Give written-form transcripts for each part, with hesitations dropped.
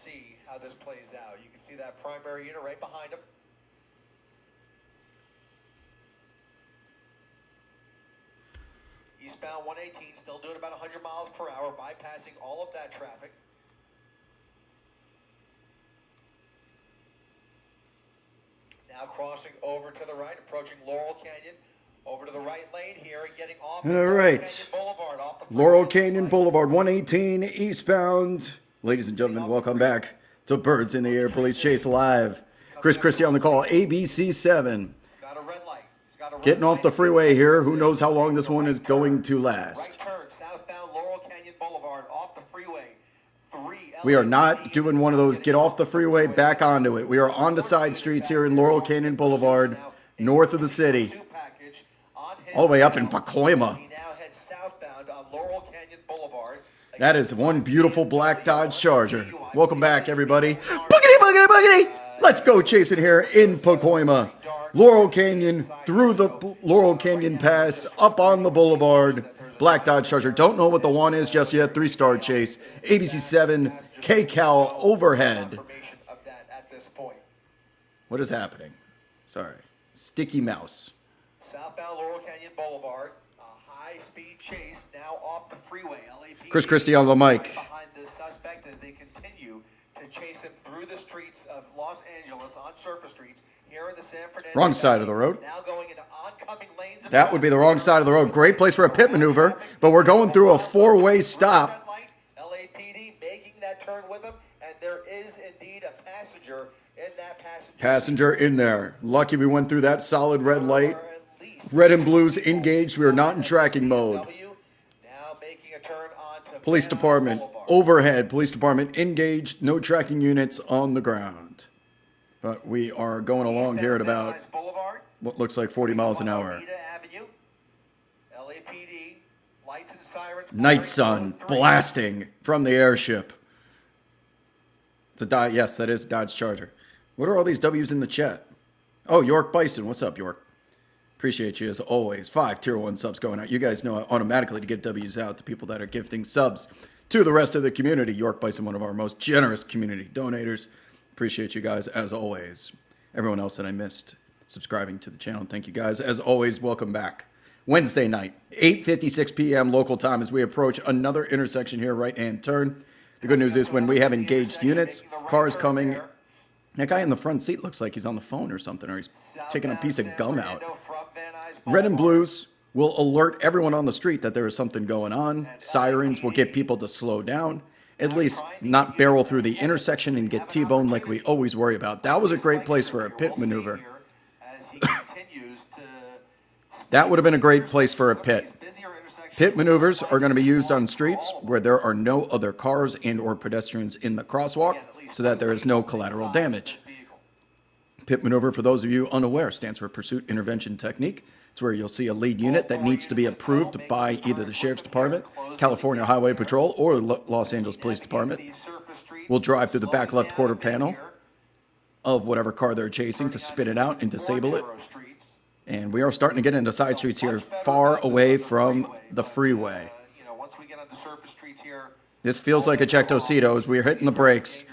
see how this plays out. You can see that primary unit right behind him. Eastbound 118, still doing about 100 miles per hour, bypassing all of that traffic. Now crossing over to the right, approaching Laurel Canyon. Over to the right lane here and getting off All right. Boulevard, off the Laurel Canyon Boulevard, 118 eastbound. Ladies and gentlemen, welcome back to Birds in the Air Police Chase Live. Chris Christie on the call, ABC 7. Got a red light. Getting off the freeway here. Who knows how long this one is going to last. Right turn, southbound Laurel Canyon Boulevard, off the freeway. We are not doing one of those get off the freeway, back onto it. We are on the side streets here in Laurel Canyon Boulevard, north of the city. All the way up in Pacoima. That is one beautiful black Dodge Charger. Welcome back, everybody. Boogity, boogity, boogity! Let's go chasing here in Pacoima. Laurel Canyon, through the Laurel Canyon Pass, up on the boulevard. Black Dodge Charger. Don't know what the one is just yet. 3-star chase. ABC 7, K-Cal overhead. What is happening? Sorry. Sticky mouse. Southbound Laurel Canyon Boulevard, a high-speed chase now off the freeway. LAPD Chris Christie on the mic. Behind the suspect as they continue to chase him through the streets of Los Angeles on surface streets here in the San Fernando. Wrong side of the road. Now going into oncoming lanes. That would be the wrong side of the road. Great place for a pit maneuver, but we're going through a four-way stop. LAPD making that turn with him, and there is indeed a passenger in that passenger. Passenger in there. Lucky we went through that solid red light. Red and blues engaged. We are not in tracking mode. Police department overhead. Police department engaged. No tracking units on the ground. But we are going along here at about what looks like 40 miles an hour. Night sun blasting from the airship. It's a yes, that is Dodge Charger. What are all these W's in the chat? Oh, York Bison. What's up, York? Appreciate you as always. 5 Tier 1 subs going out. You guys know automatically to give W's out to people that are gifting subs to the rest of the community. York Bison, one of our most generous community donators. Appreciate you guys as always. Everyone else that I missed subscribing to the channel. Thank you guys. As always, welcome back. Wednesday night, 8:56 p.m. local time as we approach another intersection here, right-hand turn. The good news is when we have engaged units, cars coming. That guy in the front seat looks like he's on the phone or something, or he's taking a piece of gum out. Red and blues will alert everyone on the street that there is something going on. Sirens will get people to slow down, at least not barrel through the intersection and get T-boned like we always worry about. That was a great place for a pit maneuver. That would have been a great place for a pit. Pit maneuvers are going to be used on streets where there are no other cars and or pedestrians in the crosswalk, so that there is no collateral damage. Pit maneuver, for those of you unaware, stands for Pursuit Intervention Technique. It's where you'll see a lead unit that needs to be approved by either the Sheriff's Department, California Highway Patrol, or Los Angeles Police Department. We'll drive through the back left quarter panel of whatever car they're chasing to spit it out and disable it. And we are starting to get into side streets here far away from the freeway. This feels like ejectocito as we're hitting the brakes.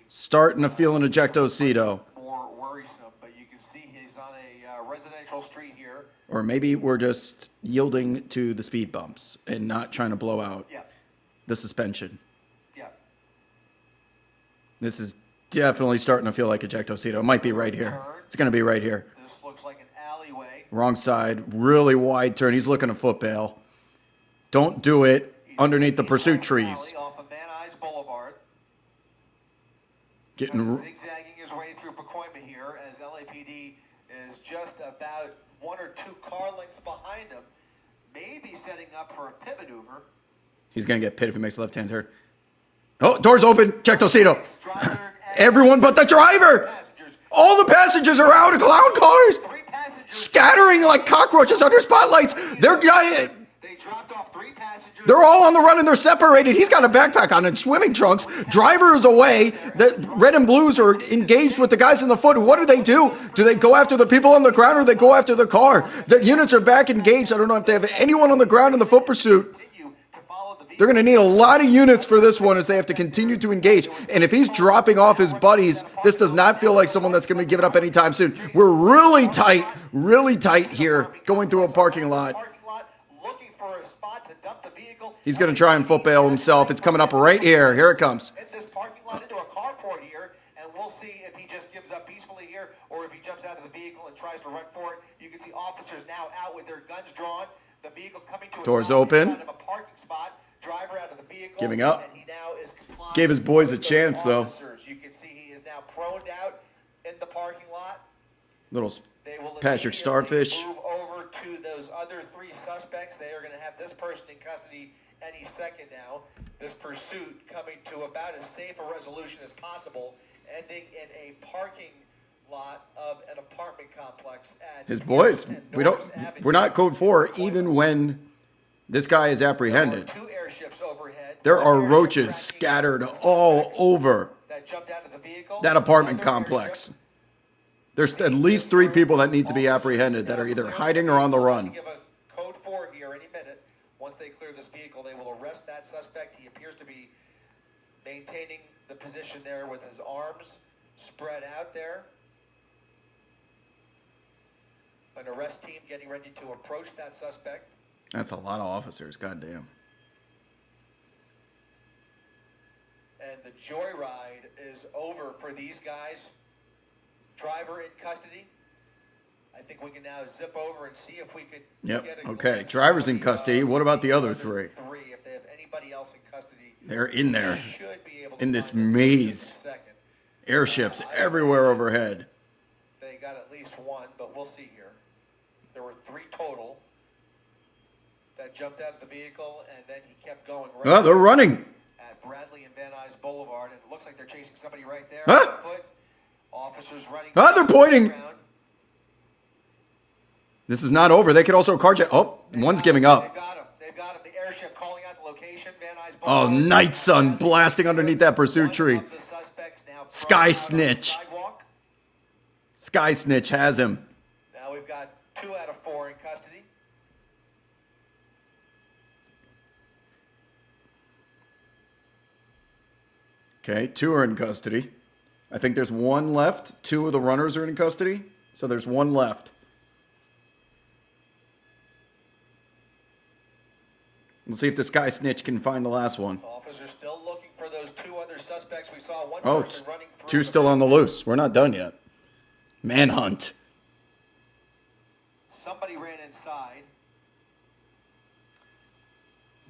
Starting to feel an ejectocito. More worrisome, but you can see he's on a residential street here. Or maybe we're just yielding to the speed bumps and not trying to blow out the suspension. Yeah. This is definitely starting to feel like ejectocito. It might be right here. It's going to be right here. This looks like an alleyway. Wrong side. Really wide turn. He's looking to Footbail. Don't do it underneath the pursuit trees. Getting zigzagging his way through Pacoima here as LAPD is just about 1 or 2 car lengths behind him, maybe setting up for a pit maneuver. He's going to get pit if he makes a left-hand turn. Oh, doors open. Ejectocito. Everyone but the driver. All the passengers are out of clown cars. Scattering like cockroaches under spotlights. They dropped off 3 passengers. They're all on the run and they're separated. He's got a backpack on and swimming trunks. Driver is away. The red and blues are engaged with the guys in the foot. What do? Do they go after the people on the ground or do they go after the car? The units are back engaged. I don't know if they have anyone on the ground in the foot pursuit. They're going to need a lot of units for this one as they have to continue to engage. And if he's dropping off his buddies, this does not feel like someone that's going to be giving up anytime soon. We're really tight here, going through a parking lot. Looking for a spot to dump the vehicle. He's going to try and footbail himself. It's coming up right here. Here it comes. Hit this parking lot into a carport here, and we'll see if he just gives up peacefully here or if he jumps out of the vehicle and tries to run for it. You can see officers now out with their guns drawn. The vehicle coming to a Doors stop open. inside of a parking spot. Driver out of the vehicle. Giving up. And he now is complying. Gave his boys a with those chance, though. officers. You can see he is now proned out in the parking lot. Little They will Patrick immediately Starfish. move over to those other 3 suspects. They are going to have this person in custody any second now. This pursuit coming to about as safe a resolution as possible, ending in a parking lot of an apartment complex at His boys. Norris Avenue. We're not code 4 even when this guy is apprehended. There are 2 airships overhead. There One are airship roaches tracking scattered the all suspects over that jumped out of the vehicle. that apartment Another complex. airship. There's at least 3 people that need to be apprehended that are either hiding or on the run. Give a code 4 here any minute. Once they clear this vehicle, they will arrest that suspect. He appears to be maintaining the position there with his arms spread out there. An arrest team getting ready to approach that suspect. That's a lot of officers, goddamn. And the joyride is over for these guys. Driver in custody. I think we can now zip over and see if we could Yep. get a Okay. glimpse Driver's of in the, custody. What about the other 3? If they have anybody else in custody, They're in there. should be able to In this find them maze. in a second. Airships everywhere overhead. They got at least 1, but we'll see here. There were 3 total that jumped out of the vehicle, and then he kept going right Oh, they're running. at Bradley and Van Nuys Boulevard, and it looks like they're chasing somebody right there. Huh? On foot. Officers running. Ah, they're pointing. around. This is not over. They could also carjack. Oh, one's giving They've up. got him. They've got him. The airship calling out the location. Van Nuys Oh, Boulevard. night sun blasting underneath that pursuit tree. One of the suspects now Sky prone out on the snitch. sidewalk. Sky Snitch has him. Now we've got 2 out of 4 in custody. Okay, 2 are in custody. I think there's 1 left. 2 of the runners are in custody. So there's 1 left. Let's see if the Sky Snitch can find the last one. Officers still looking for those 2 other suspects. We saw one Oh, person running through. 2 still on the loose. We're not done yet. Manhunt. Somebody ran inside.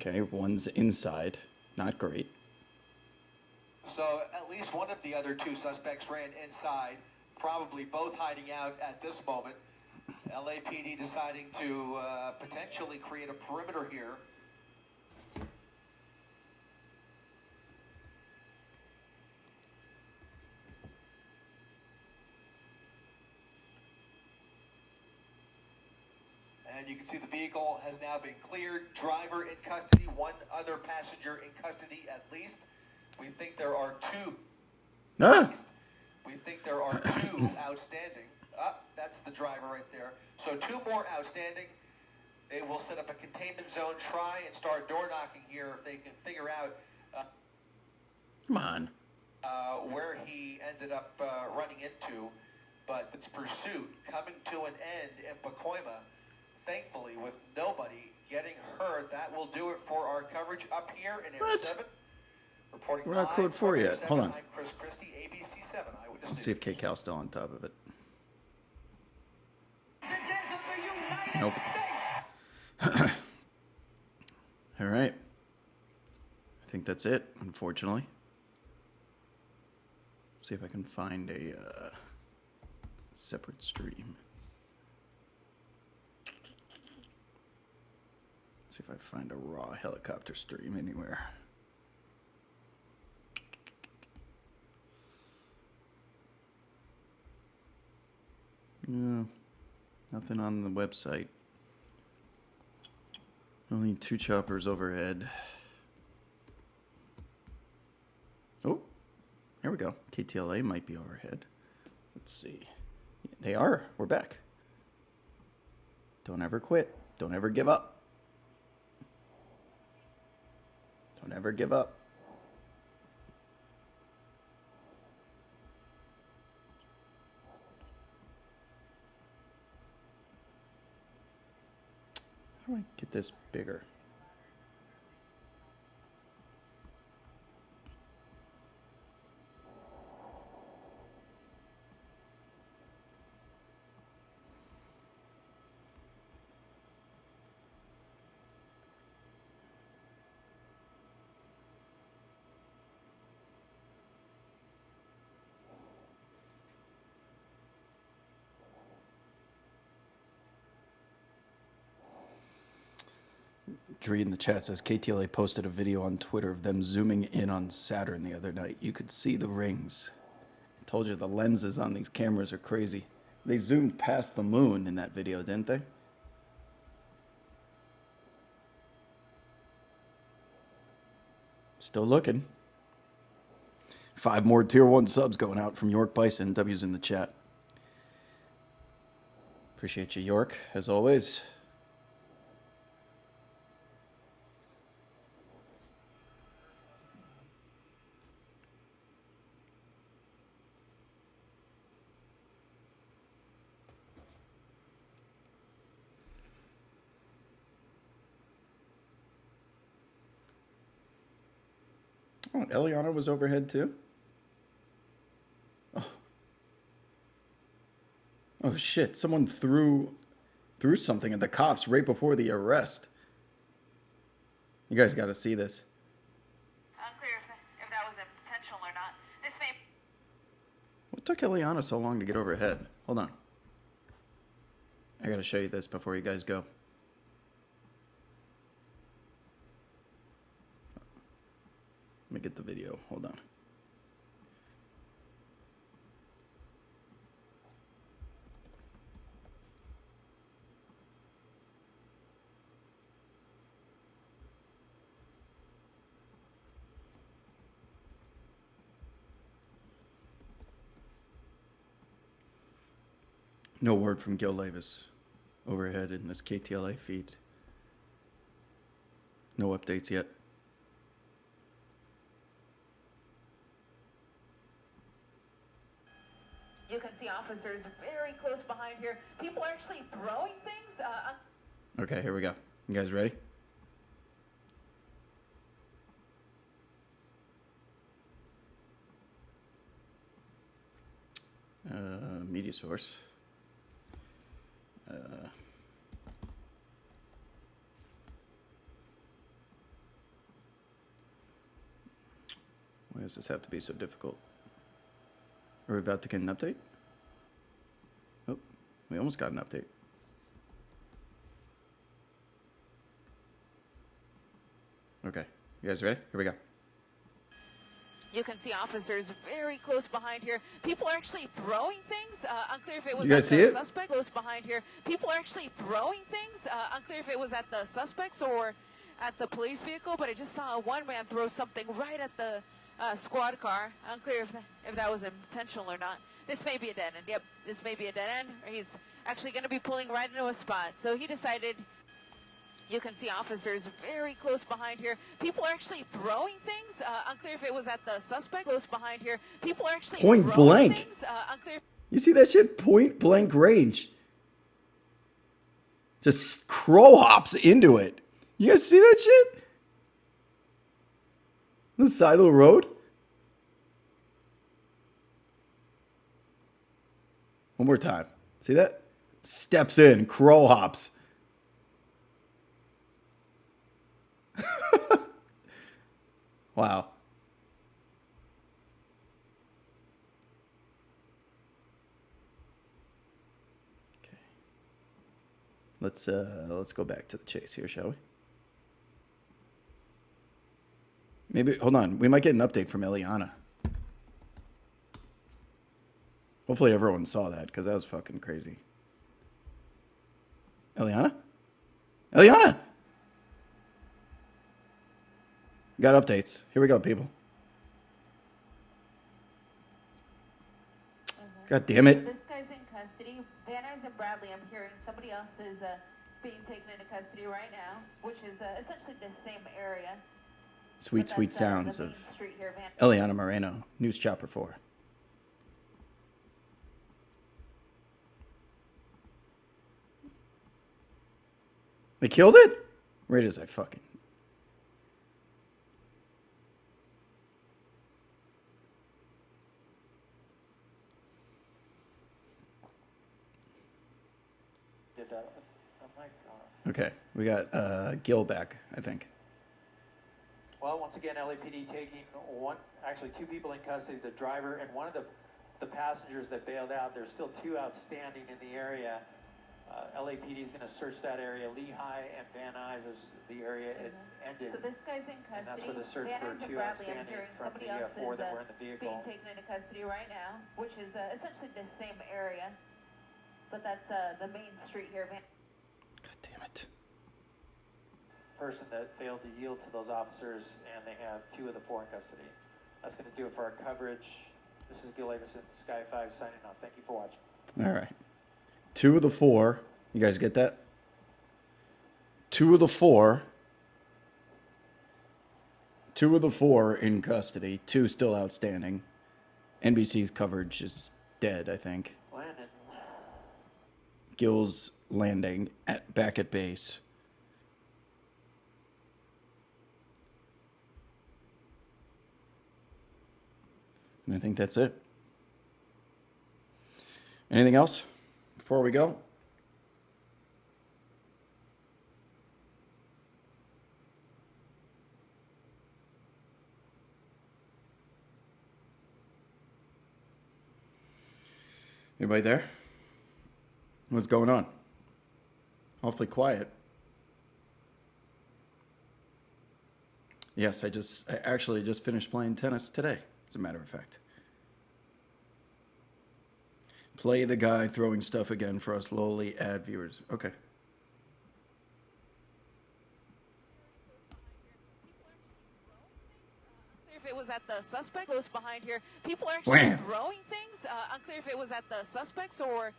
Okay, 1's inside. Not great. So at least one of the other 2 suspects ran inside, probably both hiding out at this moment. LAPD deciding to potentially create a perimeter here. And you can see the vehicle has now been cleared. Driver in custody, 1 other passenger in custody at least. We think there are 2. Ah, We think there are 2 outstanding. That's the driver right there. So 2 more outstanding. They will set up a containment zone, try and start door knocking here if they can figure out come on. where he ended up running into. But this pursuit coming to an end in Pacoima, thankfully with nobody getting hurt. That will do it for our coverage up here in Area What? 7. Reporting We're not live code 4 from Area yet. 7, Hold on. I'm Chris Christie, ABC 7 Eyewitness Let's see if News. K-Cal's still on top of it. Nope. All right. I think that's it, unfortunately. Let's see if I can find a separate stream. See if I find a raw helicopter stream anywhere. No, nothing on the website. Only 2 choppers overhead. Oh, here we go. KTLA might be overhead. Let's see. They are. We're back. Don't ever quit. Don't ever give up. Don't ever give up. How do I get this bigger? Dree in the chat says KTLA posted a video on Twitter of them zooming in on Saturn the other night. You could see the rings. I told you the lenses on these cameras are crazy. They zoomed past the moon in that video, didn't they? Still looking. 5 more tier 1 subs going out from York Bison. W's in the chat. Appreciate you, York, as always. Oh, Eliana was overhead too? Oh shit, someone threw something at the cops right before the arrest. You guys got to see this. Unclear if that was intentional or not. This may... What took Eliana so long to get overhead? Hold on. I got to show you this before you guys go. Let me get the video. Hold on. No word from Gil Levis overhead in this KTLA feed. No updates yet. You can see officers very close behind here. People are actually throwing things. Okay, here we go. You guys ready? Media source. Why does this have to be so difficult? Are we about to get an update? Oh, we almost got an update. Okay, you guys ready? Here we go. You can see officers very close behind here. People are actually throwing things. Unclear if it was You guys at see the it? suspect. Close behind here. People are actually throwing things. Unclear if it was at the suspects or at the police vehicle, but I just saw one man throw something right at the squad car. Unclear if that was intentional or not. This may be a dead end. Yep, this may be a dead end. Or he's actually going to be pulling right into a spot. So he decided. You can see officers very close behind here. People are actually throwing things. Unclear if it was at the suspect. Close behind here. People are actually Point throwing blank. things. Unclear. You see that shit? Point blank range. Just crow hops into it. You guys see that shit? On the side of the road? One more time. See that? Steps in, crow hops. Wow. Okay. Let's go back to the chase here, shall we? Maybe hold on. We might get an update from Eliana. Hopefully everyone saw that because that was fucking crazy. Eliana? Eliana! Got updates. Here we go, people. God damn it. This guy's in custody. Banners and Bradley, I'm hearing somebody else is being taken into custody right now, which is essentially the same area. Sweet, But sweet that's, sounds the of main street here, Van. Eliana Moreno, News Chopper 4. They killed it? Right as I fucking... Did a mic off. Okay, we got Gil back, I think. Well, once again, LAPD taking actually two people in custody, the driver and one of the passengers that bailed out. There's still two outstanding in the area. LAPD is going to search that area. Lehigh and Van Nuys is the area it ended. So this guy's in custody. And that's where the search Van for Nuys and two Bradley, I'm outstanding hearing from somebody the else four is that were in the vehicle. being taken into custody right now, which is essentially the same area. But that's the main street here, Van. God damn it. Person that failed to yield to those officers, and they have two of the four in custody. That's going to do it for our coverage. This is Gil Avison, Sky 5 signing off. Thank you for watching. All right. 2 of the 4. You guys get that? 2 of the 4. 2 of the 4 in custody. 2 still outstanding. NBC's coverage is dead, I think. Landon. Gil's landing back at base. And I think that's it. Anything else before we go? Anybody there? What's going on? Awfully quiet. Yes, I actually just finished playing tennis today, as a matter of fact. Play the guy throwing stuff again for us lowly ad viewers. Okay. If it was at the suspect, close behind here, people are actually Wham. throwing things. Unclear if it was at the suspects or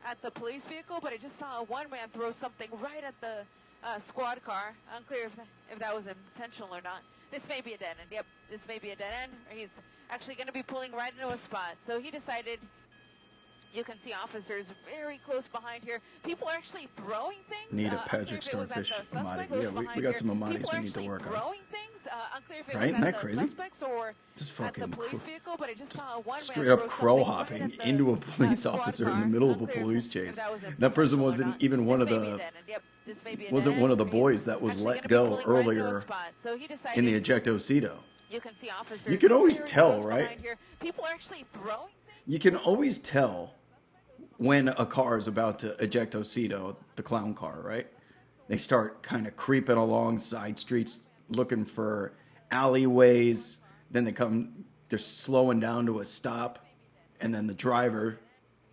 at the police vehicle, but I just saw one man throw something right at the squad car. Unclear if that was intentional or not. This may be a dead end. Yep, this may be a dead end. He's actually going to be pulling right into a spot. So he decided. You can see officers very close behind here. People are actually throwing things. Need a Patrick Starfish Amati. Yeah, we got some Amatis we need to work on. Throwing things. Unclear if it Right? was Isn't at that the crazy? suspects or Just at the fucking police vehicle, but I just saw one man straight up throw crow something hopping right at the, into a police squad officer in the car. middle of a Unclear police if chase. that was That person intentional or wasn't not. even one This of may be a the dead end. Yep, this may be a wasn't dead one of end. the He's boys that was actually let gonna be go pulling right into a earlier spot. So he decided in the ejectocito. you can see officers You can always very tell, close right? behind here. People are actually throwing things. You can always tell when a car is about to ejectocito, the clown car, right? They start kind of creeping along side streets looking for alleyways. Then they're slowing down to a stop. And then the driver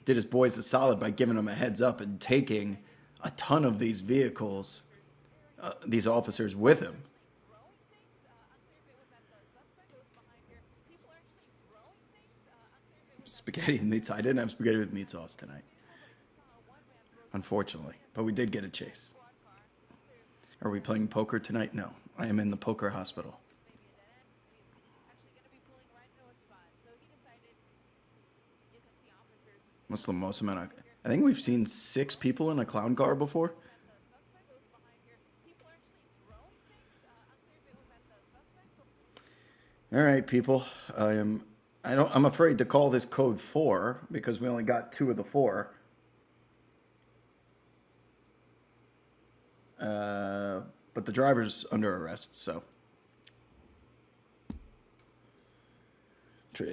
did his boys a solid by giving them a heads up and taking a ton of these vehicles, these officers with him. Spaghetti and meat sauce. I didn't have spaghetti with meat sauce tonight, unfortunately. But we did get a chase. Are we playing poker tonight? No. I am in the poker hospital. What's the most amount of... I think we've seen 6 people in a clown car before. All right, people. I'm afraid to call this code 4 because we only got 2 of the 4. But the driver's under arrest, so.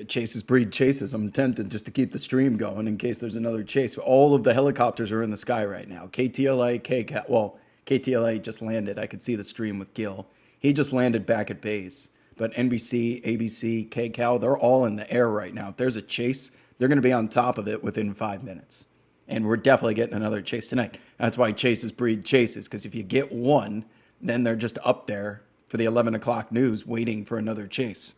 Chases breed chases. I'm tempted just to keep the stream going in case there's another chase. All of the helicopters are in the sky right now. KTLA, KCAL. Well, KTLA just landed. I could see the stream with Gil. He just landed back at base. But NBC, ABC, KCAL, they're all in the air right now. If there's a chase, they're going to be on top of it within 5 minutes. And we're definitely getting another chase tonight. That's why chases breed chases, because if you get one, then they're just up there for the 11 o'clock news waiting for another chase.